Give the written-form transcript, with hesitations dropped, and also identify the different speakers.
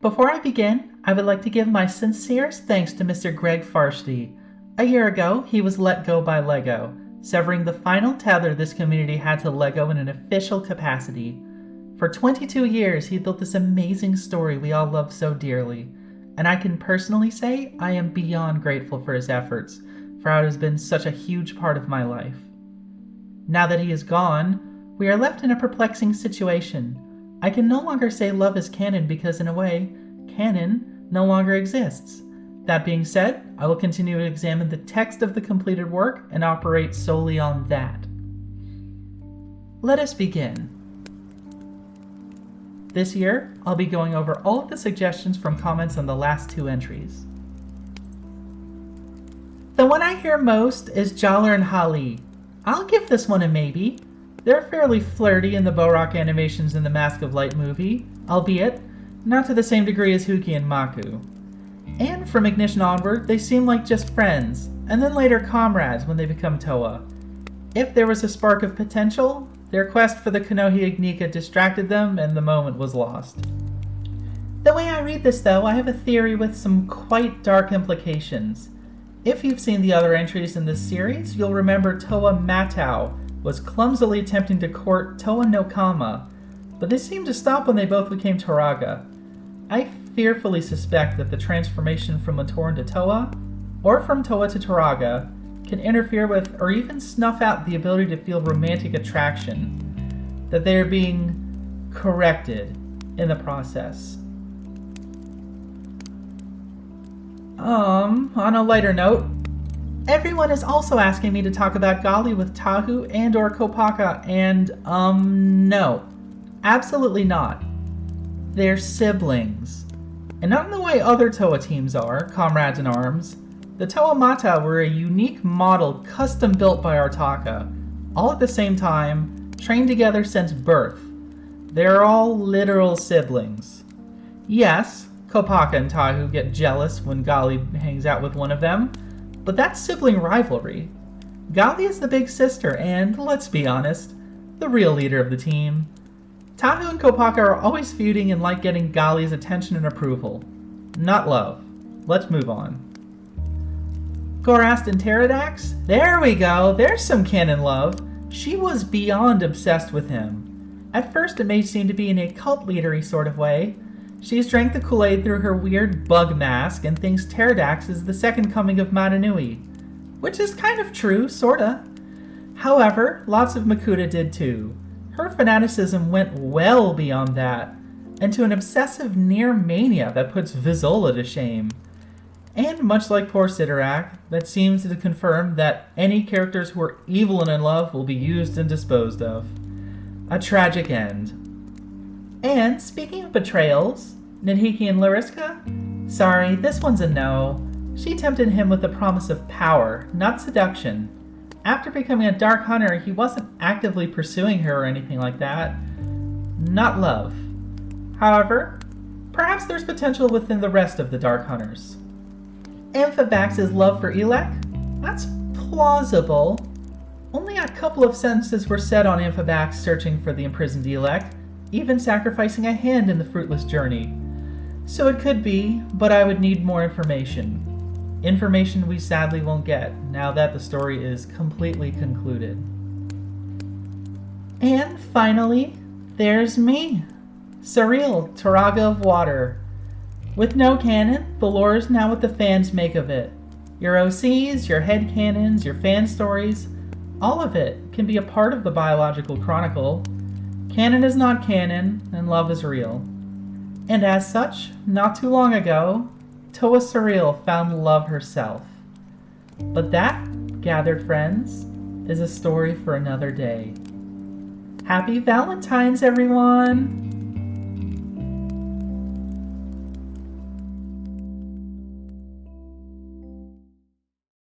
Speaker 1: Before I begin, I would like to give my sincerest thanks to Mr. Greg Farshty. A year ago, he was let go by LEGO, severing the final tether this community had to LEGO in an official capacity. For 22 years, he built this amazing story we all love so dearly, and I can personally say I am beyond grateful for his efforts, for how it has been such a huge part of my life. Now that he is gone, we are left in a perplexing situation. I can no longer say love is canon because, in a way, canon no longer exists. That being said, I will continue to examine the text of the completed work and operate solely on that. Let us begin. This year, I'll be going over all of the suggestions from comments on the last two entries. The one I hear most is Jaller and Hali. I'll give this one a maybe. They're fairly flirty in the Borak animations in the Mask of Light movie, albeit not to the same degree as Huki and Maku. And from Ignition onward, they seem like just friends, and then later comrades when they become Toa. If there was a spark of potential, their quest for the Konoha Ignika distracted them and the moment was lost. The way I read this though, I have a theory with some quite dark implications. If you've seen the other entries in this series, you'll remember Toa Matau was clumsily attempting to court Toa no Kama, but this seemed to stop when they both became Toraga. I fearfully suspect that the transformation from Matoran to Toa, or from Toa to Toraga, can interfere with or even snuff out the ability to feel romantic attraction, that they are being corrected in the process. On a lighter note, everyone is also asking me to talk about Gali with Tahu and or Kopaka, and no. Absolutely not. They're siblings. And not in the way other Toa teams are, comrades in arms. The Toa Mata were a unique model custom built by Artaka, all at the same time, trained together since birth. They're all literal siblings. Yes, Kopaka and Tahu get jealous when Gali hangs out with one of them, but that's sibling rivalry. Gali is the big sister and, let's be honest, the real leader of the team. Tahu and Kopaka are always feuding and like getting Gali's attention and approval. Not love. Let's move on. Gorast and Pterodax? There we go, there's some canon love. She was beyond obsessed with him. At first it may seem to be in a cult leadery sort of way. She's drank the Kool-Aid through her weird bug mask and thinks Pterodax is the second coming of Madanui. Which is kind of true, sorta. However, lots of Makuta did too. Her fanaticism went well beyond that, and to an obsessive near mania that puts Vizola to shame. And much like poor Sidorak, that seems to confirm that any characters who are evil and in love will be used and disposed of. A tragic end. And speaking of betrayals, Nidhiki and Lariska? Sorry, this one's a no. She tempted him with the promise of power, not seduction. After becoming a Dark Hunter, he wasn't actively pursuing her or anything like that. Not love. However, perhaps there's potential within the rest of the Dark Hunters. Amphivax's love for Elec? That's plausible. Only a couple of sentences were said on Amphivax searching for the imprisoned Elec, even sacrificing a hand in the fruitless journey. So it could be, but I would need more information. Information we sadly won't get, now that the story is completely concluded. And finally, there's me. Surreal, Toraga of Water. With no canon, the lore is now what the fans make of it. Your OCs, your headcanons, your fan stories, all of it can be a part of the biological chronicle. Canon is not canon, and love is real. And as such, not too long ago, Toa Surreal found love herself. But that, gathered friends, is a story for another day. Happy Valentine's, everyone!